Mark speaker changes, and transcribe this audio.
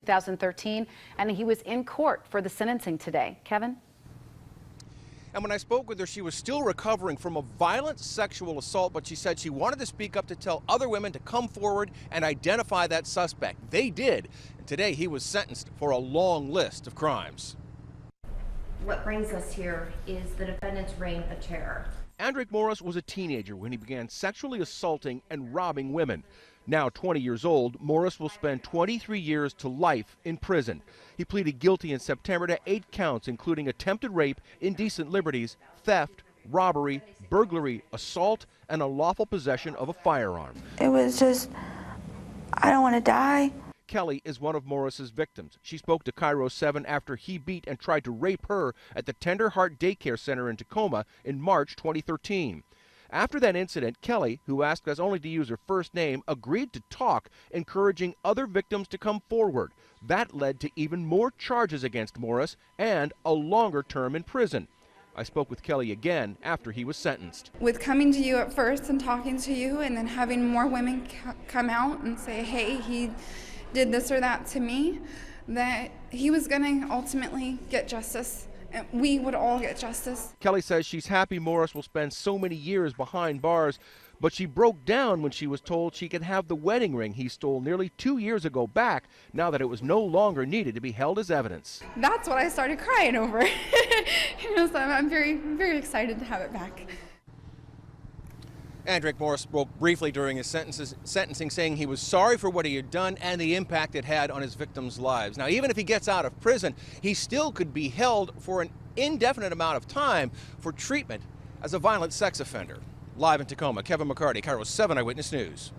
Speaker 1: 2013, and he was in court for the sentencing today. Kevin?
Speaker 2: And when I spoke with her, she was still recovering from a violent sexual assault, but she said she wanted to speak up to tell other women to come forward and identify that suspect. They did. And today he was sentenced for a long list of crimes.
Speaker 3: What brings us here is the defendant's reign of terror.
Speaker 2: Andrake Morris was a teenager when he began sexually assaulting and robbing women. Now 20 years old, Morris will spend 23 years to life in prison. He pleaded guilty in September to 8 counts, including attempted rape, indecent liberties, theft, robbery, burglary, assault, and unlawful possession of a firearm.
Speaker 4: It was just, I don't want to die.
Speaker 2: Kelli is one of Morris's victims. She spoke to KIRO 7 after he beat and tried to rape her at the Tender Heart Daycare Center in Tacoma in March 2013. After that incident, Kelli, who asked us only to use her first name, agreed to talk, encouraging other victims to come forward. That led to even more charges against Morris and a longer term in prison. I spoke with Kelli again after he was sentenced.
Speaker 5: With coming to you at first and talking to you and then having more women come out and say, hey, he did this or that to me, that he was going to ultimately get justice. And we would all get justice.
Speaker 2: Kelli says she's happy Morris will spend so many years behind bars, but she broke down when she was told she could have the wedding ring he stole nearly 2 years ago back, now that it was no longer needed to be held as evidence.
Speaker 5: That's what I started crying over. So I'm very, very excited to have it back.
Speaker 2: Andrake Morris spoke briefly during his sentencing, saying he was sorry for what he had done and the impact it had on his victims' lives. Now, even if he gets out of prison, he still could be held for an indefinite amount of time for treatment as a violent sex offender. Live in Tacoma, Kevin McCarty, KIRO 7 Eyewitness News.